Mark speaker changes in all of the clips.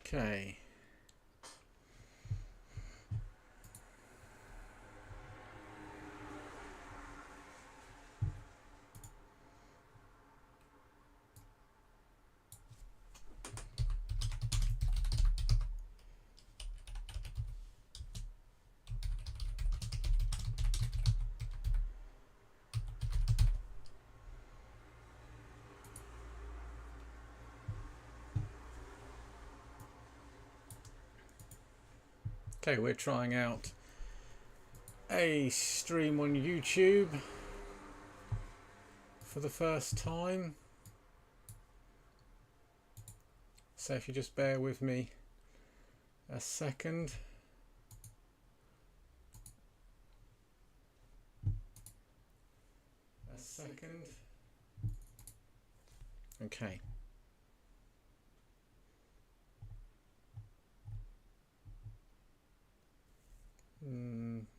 Speaker 1: Okay. Okay, we're trying out a stream on YouTube for the first time. So if you just bear with me a second. Okay.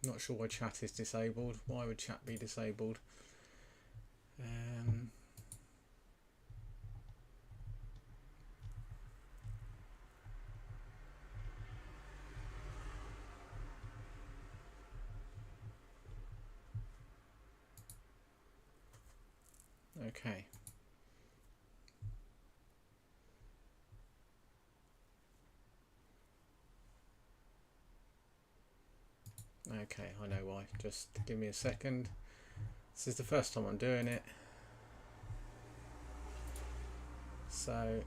Speaker 1: Not sure why chat is disabled. Why would chat be disabled? Okay. Okay, I know why. Just give me a second. This is the first time I'm doing it. So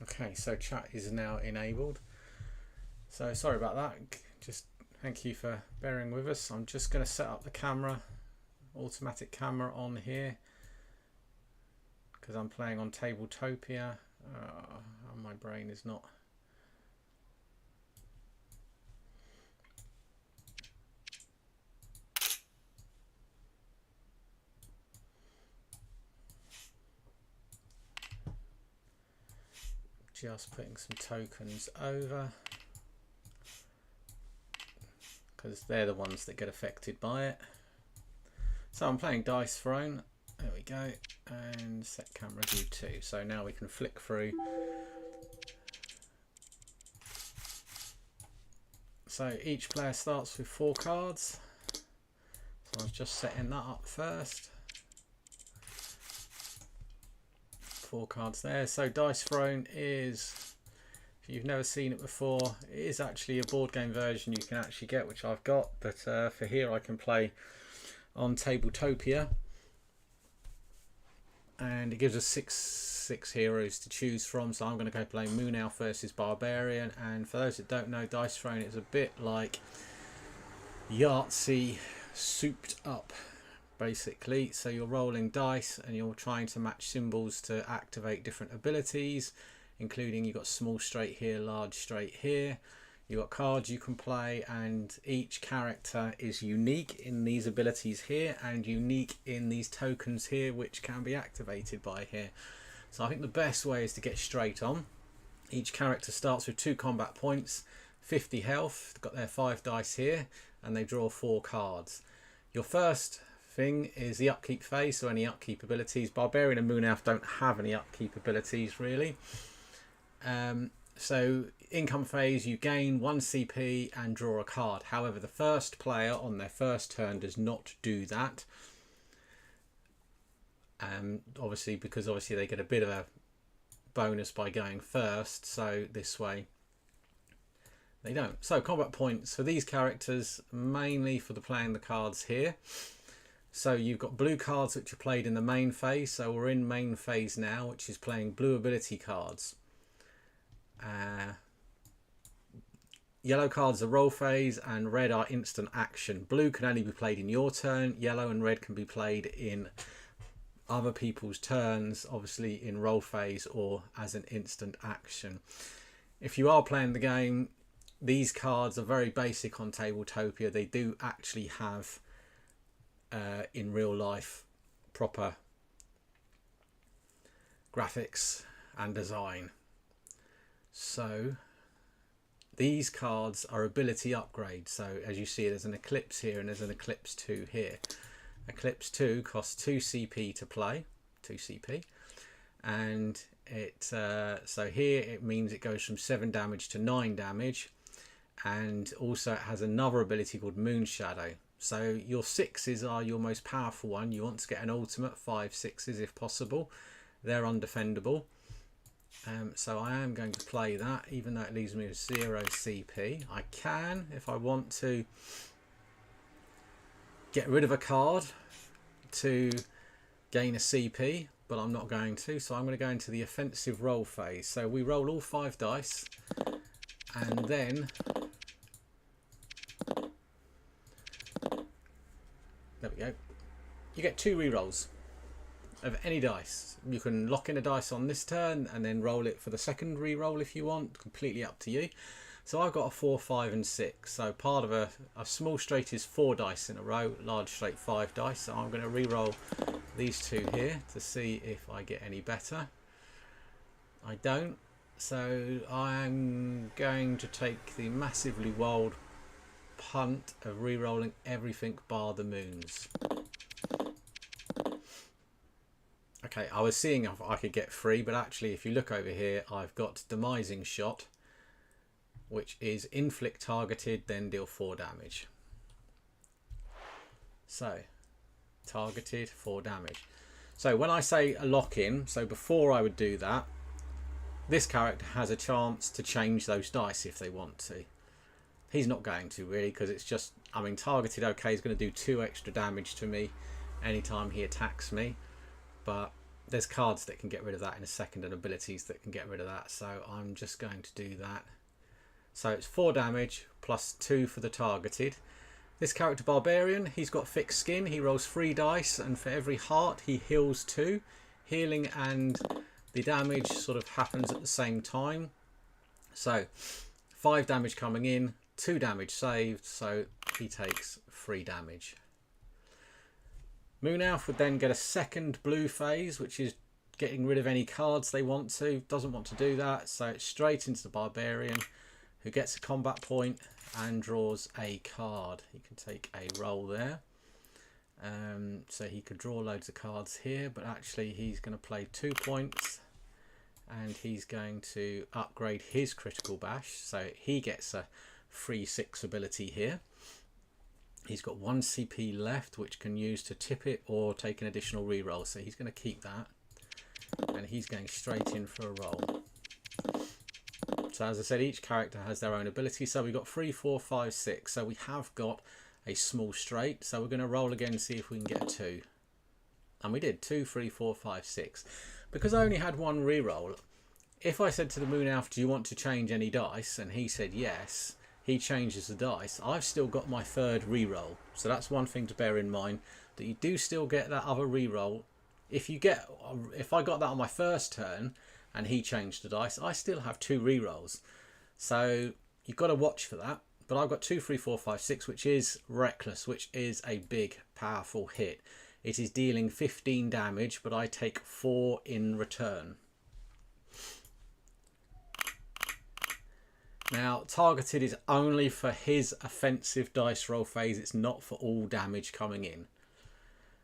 Speaker 1: okay, so chat is now enabled. So sorry about that. Just thank you for bearing with us. I'm just going to set up the camera, automatic camera on here, because I'm playing on Tabletopia. My brain is not. Just putting some tokens over, because they're the ones that get affected by it. So I'm playing Dice Throne. There we go. And set camera view 2. So now we can flick through. So each player starts with 4 cards. So I was just setting that up first. 4 cards there. So Dice Throne is, if you've never seen it before, it is actually a board game version you can actually get, which I've got. But for here I can play on Tabletopia. And it gives us six heroes to choose from. So I'm going to go play Moon Elf versus Barbarian. And for those that don't know, Dice Throne is a bit like Yahtzee souped up, basically. So you're rolling dice and you're trying to match symbols to activate different abilities, including you've got small straight here, large straight here. You've got cards you can play, and each character is unique in these abilities here and unique in these tokens here, which can be activated by here. So I think the best way is to get straight on. Each character starts with 2 combat points, 50 health, got their 5 dice here, and they draw 4 cards. Your first thing is the upkeep phase, so any upkeep abilities. Barbarian and Moon Elf don't have any upkeep abilities really. So income phase, you gain 1 CP and draw a card. However, the first player on their first turn does not do that. Obviously, because they get a bit of a bonus by going first, so this way they don't. So combat points for these characters, mainly for the playing the cards here. So you've got blue cards which are played in the main phase. So we're in main phase now, which is playing blue ability cards. Yellow cards are roll phase and red are instant action. Blue can only be played in your turn. Yellow and red can be played in other people's turns, obviously in roll phase or as an instant action. If you are playing the game, these cards are very basic on Tabletopia. They do actually have in real life proper graphics and design. So these cards are ability upgrades. So as you see, there's an Eclipse here and there's an Eclipse 2 here. Eclipse 2 costs 2 CP to play, 2 CP, and it so here it means it goes from 7 damage to 9 damage, and also it has another ability called Moon Shadow. So your 6s are your most powerful one. You want to get an ultimate 5 6s if possible. They're undefendable. So I am going to play that, even though it leaves me with 0 CP. I can, if I want to, get rid of a card to gain a CP, but I'm not going to. So I'm going to go into the offensive roll phase. So we roll all 5 dice, and then there we go. You get 2 rerolls of any dice. You can lock in a dice on this turn and then roll it for the second re-roll if you want. Completely up to you. So I've got a 4, 5 and 6. So part of a small straight is 4 dice in a row, large straight 5 dice. So I'm going to re-roll these 2 here to see if I get any better. I don't. So I'm going to take the massively wild punt of re-rolling everything bar the moons. Okay, I was seeing if I could get 3, but actually if you look over here, I've got Demising Shot, which is inflict targeted, then deal 4 damage. So, targeted, 4 damage. So when I say a lock-in, so before I would do that, this character has a chance to change those dice if they want to. He's not going to really, because it's just, I mean, targeted, okay, he's going to do 2 extra damage to me anytime he attacks me. But there's cards that can get rid of that in a second and abilities that can get rid of that. So I'm just going to do that. So it's 4 damage plus 2 for the targeted. This character Barbarian, he's got fixed skin. He rolls 3 dice and for every heart he heals 2. Healing and the damage sort of happens at the same time. So 5 damage coming in, 2 damage saved. So he takes 3 damage. Moon Elf would then get a second blue phase, which is getting rid of any cards they want to. Doesn't want to do that, so it's straight into the Barbarian, who gets a combat point and draws a card. He can take a roll there. So he could draw loads of cards here, but actually he's going to play 2 points, and he's going to upgrade his critical bash, so he gets a free 6 ability here. He's got 1 CP left, which can use to tip it or take an additional reroll. So he's going to keep that. And he's going straight in for a roll. So as I said, each character has their own ability. So we've got 3, 4, 5, 6. So we have got a small straight. So we're going to roll again and see if we can get a 2. And we did. 2, 3, 4, 5, 6. Because I only had 1 reroll, if I said to the Moon Elf, do you want to change any dice? And he said yes. He changes the dice. I've still got my 3rd reroll, so that's one thing to bear in mind, that you do still get that other reroll. If I got that on my first turn and he changed the dice, I still have 2 rerolls. So you've got to watch for that. But I've got 2, 3, 4, 5, 6, which is reckless, which is a big, powerful hit. It is dealing 15 damage, but I take 4 in return. Now, targeted is only for his offensive dice roll phase. It's not for all damage coming in.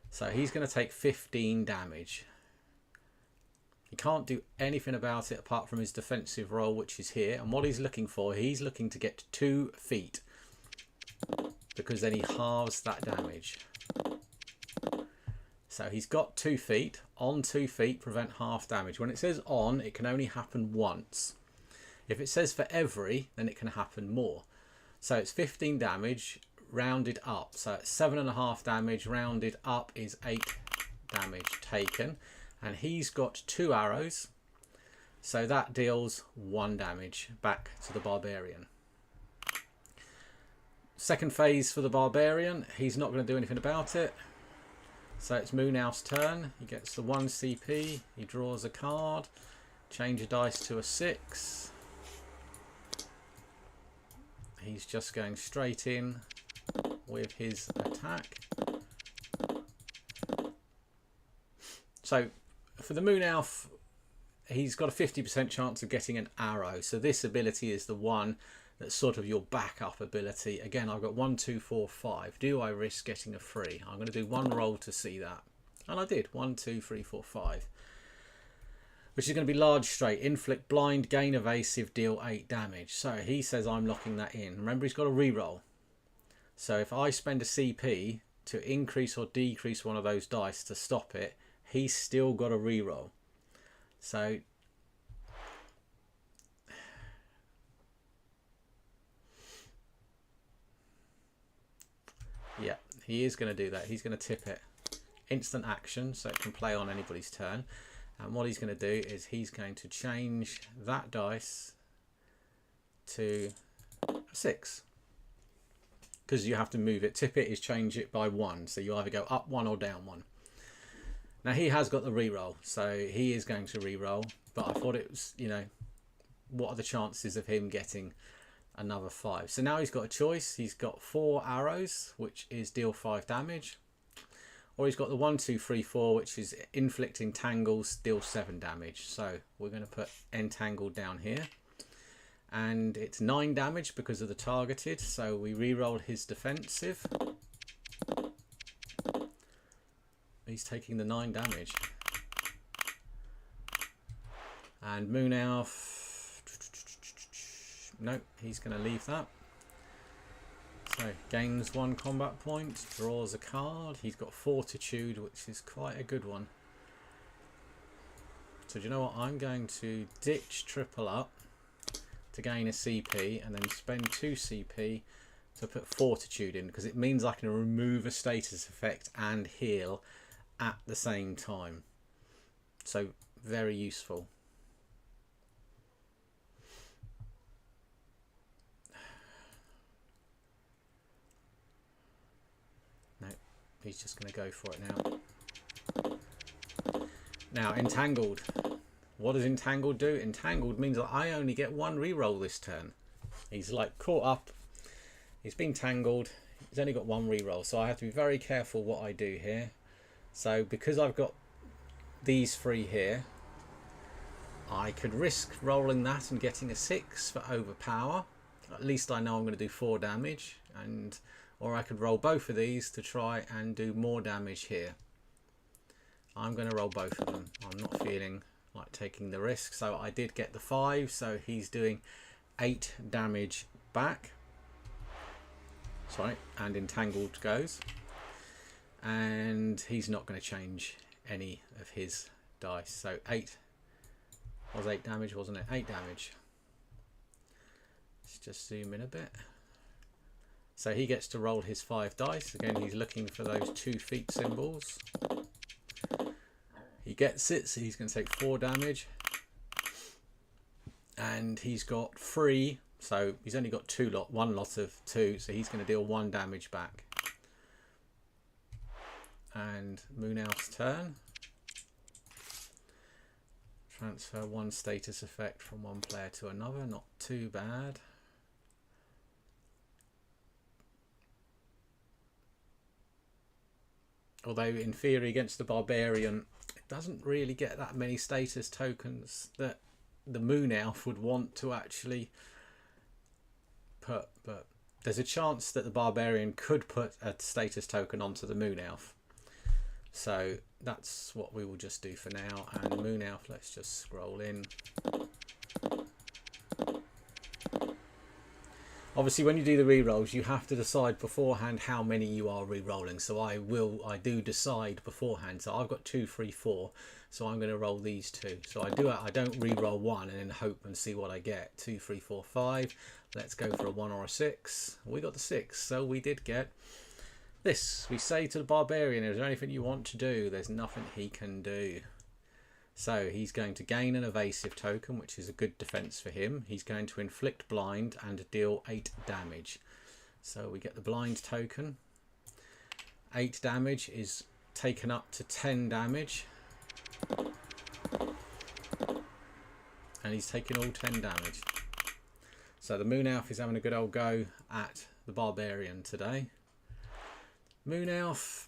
Speaker 1: So he's going to take 15 damage. He can't do anything about it apart from his defensive roll, which is here. And what he's looking for, he's looking to get 2 feet. Because then he halves that damage. So he's got 2 feet. On 2 feet, prevent half damage. When it says on, it can only happen once. If it says for every, then it can happen more. So it's 15 damage rounded up. So it's 7.5 damage rounded up is 8 damage taken. And he's got 2 arrows. So that deals 1 damage back to the Barbarian. Second phase for the Barbarian. He's not going to do anything about it. So it's Moonow's turn. He gets the 1 CP. He draws a card. Change a dice to a 6. He's just going straight in with his attack. So for the Moon Elf, he's got a 50% chance of getting an arrow. So this ability is the one that's sort of your backup ability. Again, I've got 1, 2, 4, 5. Do I risk getting a 3? I'm going to do one roll to see that. And I did. 1, 2, 3, 4, 5. Which is going to be large straight. Inflict blind, gain evasive, deal 8 damage. So he says I'm locking that in. Remember, he's got a reroll. So if I spend a CP to increase or decrease one of those dice to stop it, he's still got a reroll. So yeah, he is going to do that. He's going to tip it. Instant action, so it can play on anybody's turn. And what he's going to do is he's going to change that dice to a 6. Because you have to move it. Tip it is change it by 1. So you either go up 1 or down 1. Now he has got the reroll, so he is going to reroll. But I thought it was, you know, what are the chances of him getting another 5? So now he's got a choice. He's got 4 arrows, which is deal 5 damage. Or he's got the 1, 2, 3, 4, which is inflict entangles, deal 7 damage. So we're going to put entangled down here. And it's 9 damage because of the targeted. So we re-roll his defensive. He's taking the 9 damage. And Moon Elf. Nope, he's going to leave that. So gains 1 combat point, draws a card. He's got Fortitude, which is quite a good one. So do you know what? I'm going to ditch triple up to gain a CP and then spend 2 CP to put Fortitude in, because it means I can remove a status effect and heal at the same time. So very useful. He's just going to go for it now. Now, Entangled. What does Entangled do? Entangled means that I only get 1 reroll this turn. He's like caught up. He's been tangled. He's only got 1 reroll. So I have to be very careful what I do here. So because I've got these 3 here, I could risk rolling that and getting a 6 for overpower. At least I know I'm going to do 4 damage. Or I could roll both of these to try and do more damage here. I'm going to roll both of them. I'm not feeling like taking the risk. So I did get the 5. So he's doing 8 damage back. Sorry, and Entangled goes. And he's not going to change any of his dice. So 8 was 8 damage, wasn't it? 8 damage. Let's just zoom in a bit. So he gets to roll his 5 dice. Again, he's looking for those 2 feet symbols. He gets it, so he's going to take 4 damage. And he's got 3, so he's only got 1 lot of 2, so he's going to deal 1 damage back. And Moon Elf's turn. Transfer 1 status effect from one player to another, not too bad. Although in theory against the Barbarian, it doesn't really get that many status tokens that the Moon Elf would want to actually put. But there's a chance that the Barbarian could put a status token onto the Moon Elf. So that's what we will just do for now. And Moon Elf, let's just scroll in. Obviously, when you do the re-rolls, you have to decide beforehand how many you are re-rolling. So I do decide beforehand. So I've got 2, 3, 4. So I'm going to roll these 2. So I don't re-roll 1 and then hope and see what I get. 2, 3, 4, 5. Let's go for a 1 or a 6. We got the 6. So we did get this. We say to the Barbarian, is there anything you want to do? There's nothing he can do. So he's going to gain an evasive token, which is a good defense for him. He's going to inflict blind and deal 8 damage. So we get the blind token. 8 damage is taken up to 10 damage. And he's taking all 10 damage. So the Moon Elf is having a good old go at the Barbarian today. Moon Elf,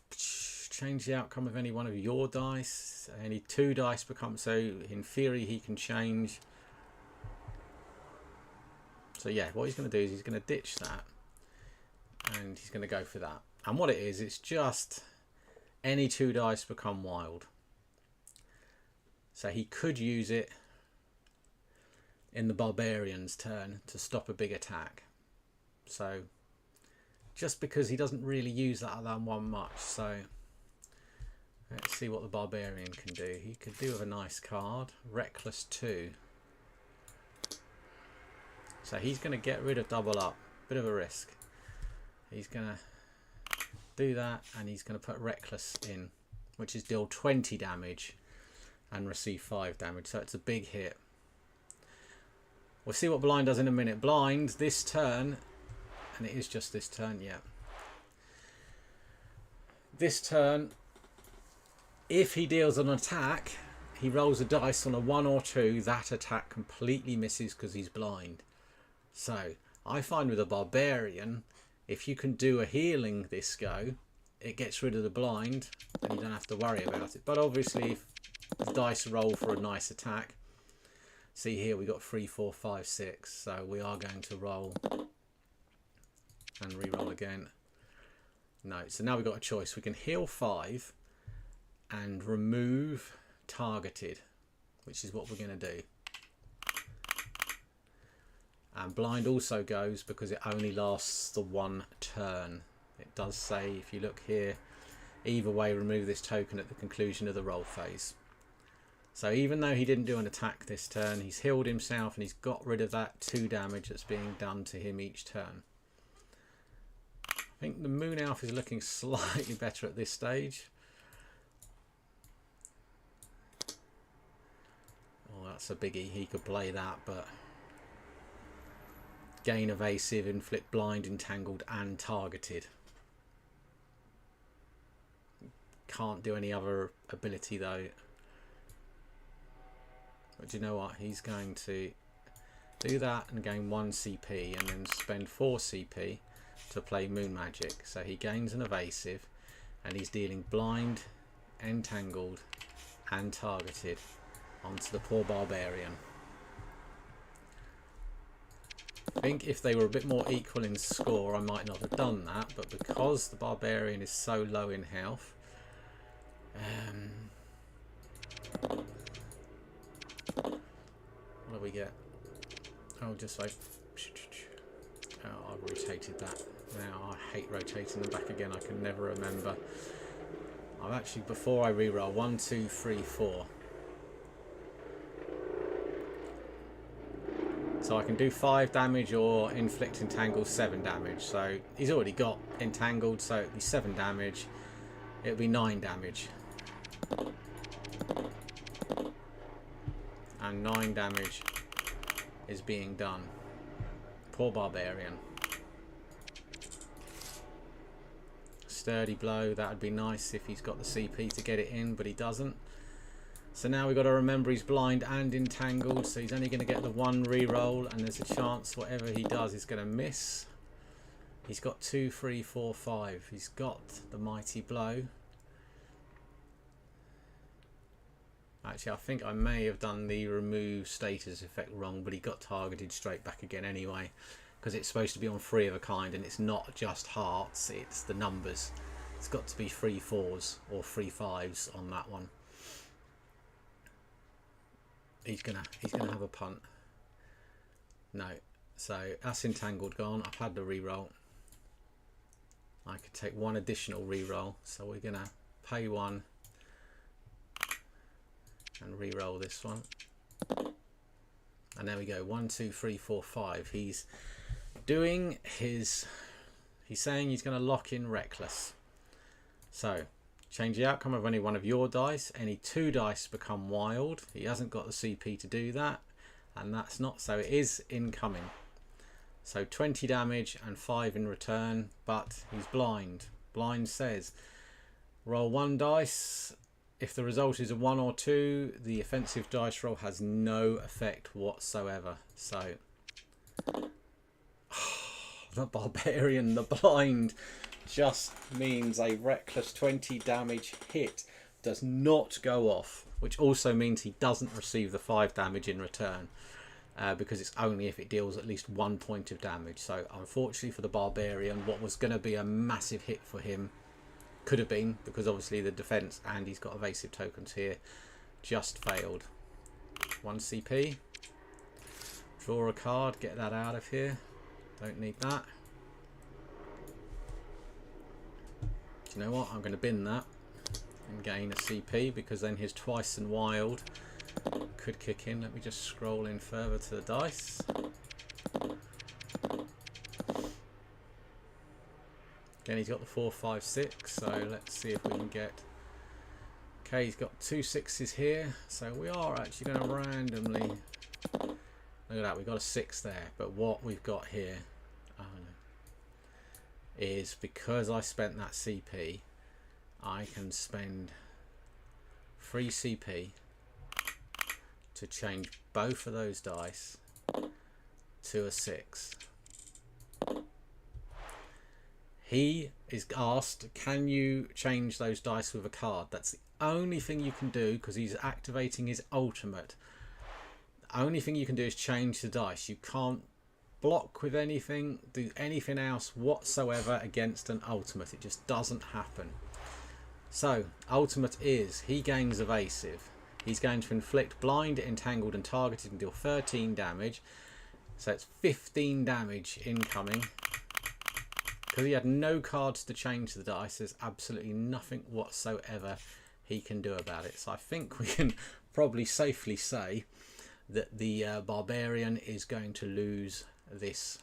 Speaker 1: change the outcome of any one of your dice. Any 2 dice become, so in theory he can change. So yeah, what he's going to do is he's going to ditch that. And he's going to go for that. And what it is, it's just any 2 dice become wild. So he could use it in the Barbarian's turn to stop a big attack. So just because he doesn't really use that other one much. So let's see what the Barbarian can do. He could do with a nice card. Reckless 2. So he's going to get rid of double up. Bit of a risk. He's going to do that, and he's going to put Reckless in, which is deal 20 damage and receive 5 damage. So it's a big hit. We'll see what Blind does in a minute. Blind, this turn, and it is just this turn, yeah. This turn, if he deals an attack, he rolls a dice on a 1 or 2. That attack completely misses because he's blind. So I find with a Barbarian, if you can do a healing this go, it gets rid of the blind and you don't have to worry about it. But obviously, if the dice roll for a nice attack, see here we got 3, 4, 5, 6. So we are going to roll and re-roll again. No, so now we've got a choice. We can heal 5 and remove targeted, which is what we're going to do. And blind also goes because it only lasts the 1 turn. It does say, if you look here, either way remove this token at the conclusion of the roll phase. So even though he didn't do an attack this turn, he's healed himself and he's got rid of that 2 damage that's being done to him each turn. I think the Moon Elf is looking slightly better at this stage. Oh, that's a biggie. He could play that, but gain evasive, inflict blind, entangled and targeted. Can't do any other ability though. But do you know what? He's going to do that and gain 1 CP and then spend 4 CP to play Moon Magic. So he gains an evasive and he's dealing blind, entangled and targeted onto the poor Barbarian. I think if they were a bit more equal in score, I might not have done that, but because the Barbarian is so low in health, what do we get? Oh, just like, oh, I've rotated that. Now I hate rotating them back again. I can never remember. I've actually, before I re-roll, 1, 2, 3, 4. So I can do 5 damage or inflict entangle 7 damage. So he's already got entangled, so it'd be 7 damage. It'll be 9 damage. And 9 damage is being done. Poor Barbarian. Sturdy blow, that would be nice if he's got the CP to get it in, but he doesn't. So now we've got to remember he's blind and entangled, so he's only going to get the 1 re-roll, and there's a chance whatever he does is going to miss. He's got 2, 3, 4, 5. He's got the mighty blow. Actually, I think I may have done the remove status effect wrong, but he got targeted straight back again anyway, because it's supposed to be on 3 of a kind, and it's not just hearts, it's the numbers. It's got to be 3 4s or 3 5s on that one. He's gonna have a punt. No, so that's entangled gone. I've had the re-roll. I could take 1 additional re-roll, so we're gonna pay 1 and re-roll this one. And there we go. 1, 2, 3, 4, 5. He's doing his. He's saying he's going to lock in Reckless. So change the outcome of any one of your dice. Any 2 dice become wild. He hasn't got the CP to do that, and that's not, so it is incoming. So 20 damage and 5 in return, but he's blind. Blind says, roll 1 dice. If the result is a 1 or 2, the offensive dice roll has no effect whatsoever. So, the Barbarian, the blind, just means a reckless 20 damage hit does not go off, which also means he doesn't receive the 5 damage in return. Because it's only if it deals at least 1 point of damage. So unfortunately for the Barbarian, what was going to be a massive hit for him, could have been, because obviously the defense and he's got evasive tokens here, just failed. 1 CP. Draw a card, get that out of here. Don't need that. Do you know what? I'm going to bin that and gain a CP, because then his twice and wild could kick in. Let me just scroll in further to the dice. Again, he's got the 4, 5, 6, so let's see if we can get... Okay, he's got 2 6s here, so we are actually going to randomly... Look at that, we've got a 6 there, but what we've got here is, because I spent that CP, I can spend 3 CP to change both of those dice to a 6. He is asked, can you change those dice with a card? That's the only thing you can do, because he's activating his ultimate. The only thing you can do is change the dice. You can't block with anything, do anything else whatsoever against an ultimate. It just doesn't happen. So, ultimate is, he gains evasive. He's going to inflict blind, entangled and targeted and deal 13 damage. So it's 15 damage incoming. Because he had no cards to change the dice, there's absolutely nothing whatsoever he can do about it. So I think we can probably safely say that the Barbarian is going to lose this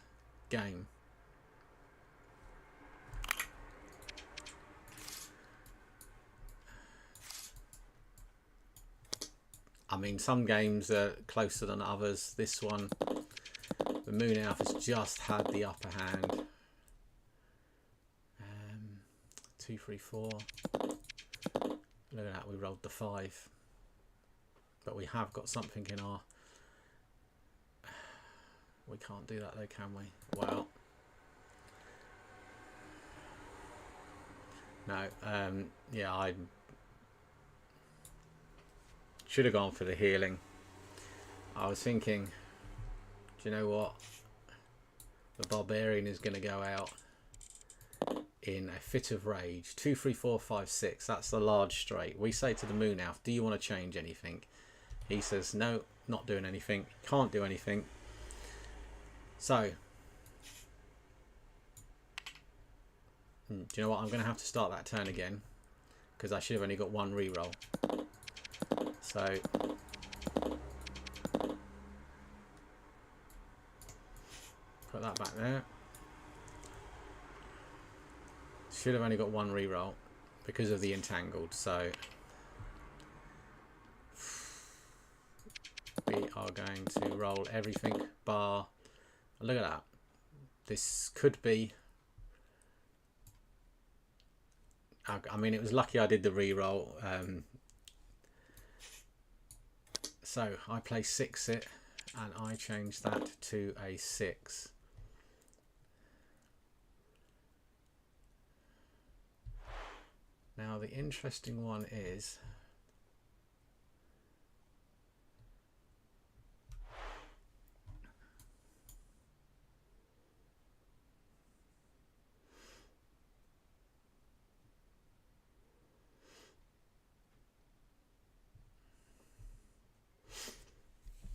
Speaker 1: game. I mean, some games are closer than others. This one, the Moon Elf has just had the upper hand. 2, 3, 4. Look at that, we rolled the 5. But we have got something in our... We can't do that though, can we? Well. No, yeah, I should have gone for the healing. I was thinking, do you know what? The Barbarian is going to go out in a fit of rage. 2, 3, 4, 5, 6. That's the large straight. We say to the Moon Elf, do you want to change anything? He says, no, not doing anything. Can't do anything. So, do you know what? I'm going to have to start that turn again, because I should have only got 1 reroll. So, put that back there. Should have only got 1 reroll because of the entangled. So, we are going to roll everything bar. Look at that. This could be... I mean, it was lucky I did the reroll. So I play 6 it, and I change that to a 6. Now the interesting one is...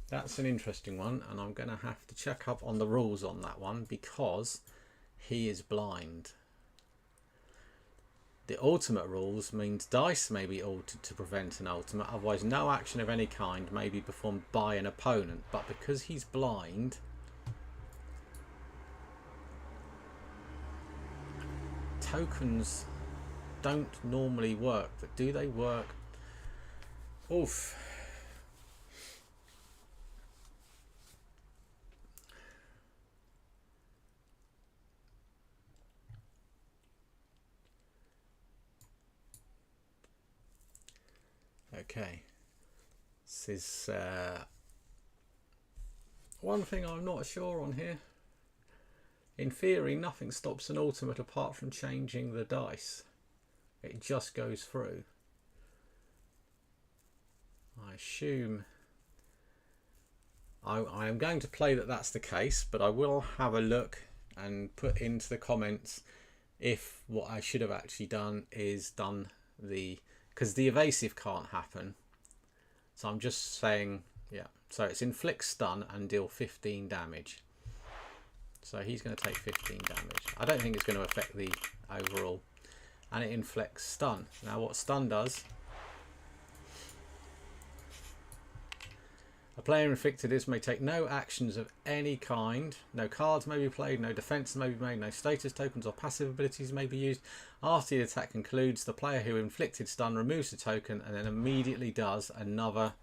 Speaker 1: That's an interesting one, and I'm going to have to check up on the rules on that one, because he is blind. The ultimate rules means dice may be altered to prevent an ultimate, otherwise no action of any kind may be performed by an opponent. But because he's blind, tokens don't normally work, but do they work? Oof. Okay. This is one thing I'm not sure on here. In theory, nothing stops an ultimate apart from changing the dice. It just goes through. I assume I am going to play that that's the case, but I will have a look and put into the comments if what I should have actually done is done the, because the evasive can't happen. So I'm just saying, yeah. So it's inflict stun and deal 15 damage. So he's going to take 15 damage. I don't think it's going to affect the overall. And it inflicts stun. Now what stun does, a player inflicted this may take no actions of any kind. No cards may be played, no defense may be made, no status tokens or passive abilities may be used. After the attack concludes, the player who inflicted stun removes the token and then immediately does another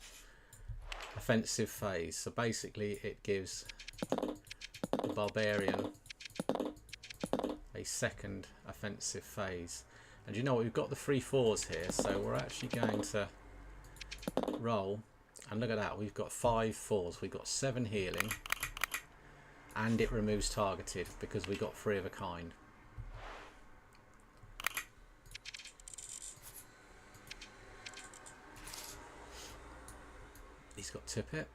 Speaker 1: offensive phase. So basically it gives the Barbarian a second offensive phase. And you know what, we've got the 3/4s here, so we're actually going to roll, and look at that, we've got 5 4s, we've got 7 healing, and it removes targeted because we got 3 of a kind. He's got Tippet,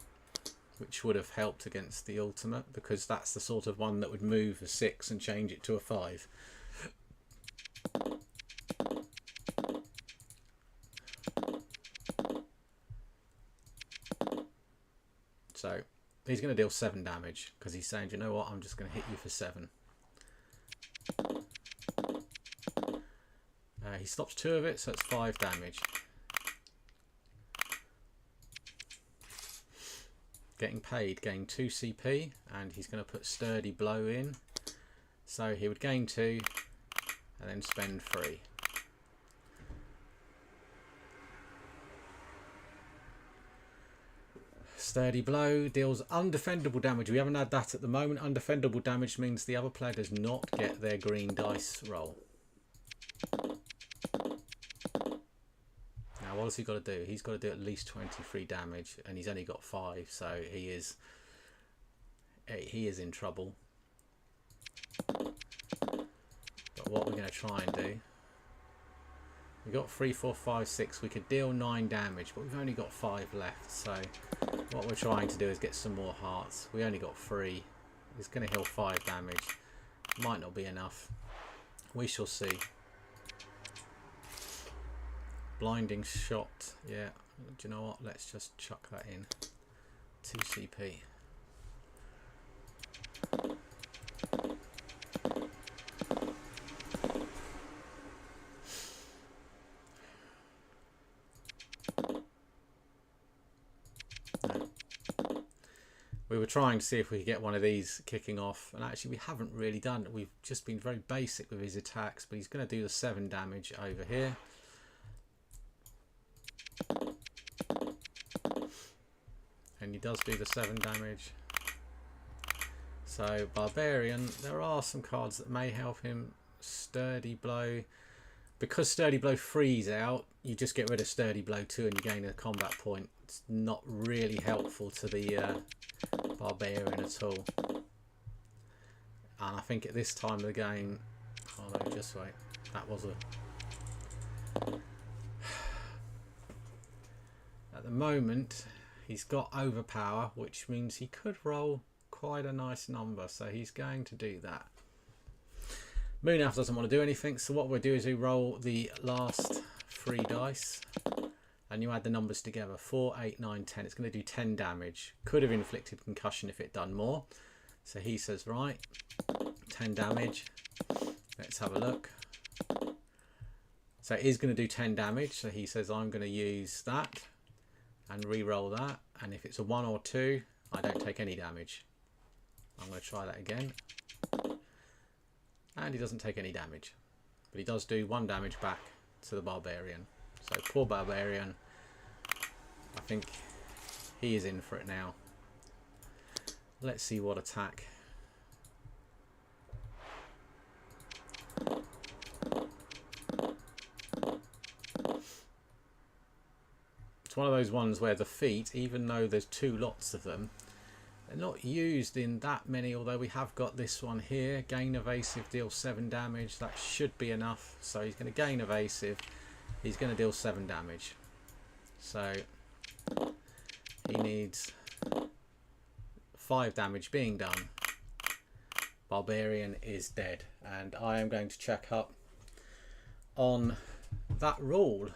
Speaker 1: which would have helped against the ultimate, because that's the sort of one that would move a 6 and change it to a 5. So he's going to deal 7 damage because he's saying, you know what, I'm just going to hit you for 7. He stops 2 of it, so it's 5 damage. Getting paid, gain 2 CP, and he's going to put Sturdy Blow in. So he would gain 2 and then spend 3. Sturdy Blow deals undefendable damage. We haven't had that at the moment. Undefendable damage means the other player does not get their green dice roll. Now what has he got to do? He's got to do at least 23 damage, and he's only got 5, so he is in trouble. But what we're going to try and do, we got 3, 4, 5, 6. We could deal 9 damage, but we've only got 5 left. So what we're trying to do is get some more hearts. We only got 3. It's going to heal 5 damage. Might not be enough. We shall see. Blinding shot. Yeah. Do you know what? Let's just chuck that in. 2 CP. We were trying to see if we could get one of these kicking off, and actually we haven't really done it. We've just been very basic with his attacks, but he's going to do the 7 damage over here. And he does do the 7 damage. So Barbarian, there are some cards that may help him. Sturdy Blow. Because Sturdy Blow frees out, you just get rid of Sturdy Blow 2 and you gain a combat point. It's not really helpful to the Barbarian at all. And I think at this time of the game, oh no, just wait, that was a, at the moment he's got overpower, which means he could roll quite a nice number, so he's going to do that. Moonelf doesn't want to do anything, so what we'll do is we roll the last 3 dice and you add the numbers together. 4, 8, 9, 10. It's going to do 10 damage. Could have inflicted concussion if it done more. So he says, right, 10 damage. Let's have a look. So it is going to do 10 damage. So he says, I'm going to use that and re-roll that. And if it's a 1 or 2, I don't take any damage. I'm going to try that again. And he doesn't take any damage. But he does do 1 damage back to the Barbarian. So poor Barbarian, I think he is in for it now. Let's see what attack. It's one of those ones where the feet, even though there's 2 lots of them, they're not used in that many, although we have got this one here. Gain evasive, deal 7 damage. That should be enough. So he's going to gain evasive. He's going to deal 7 damage. So he needs 5 damage being done. Barbarian is dead. And I am going to check up on that rule.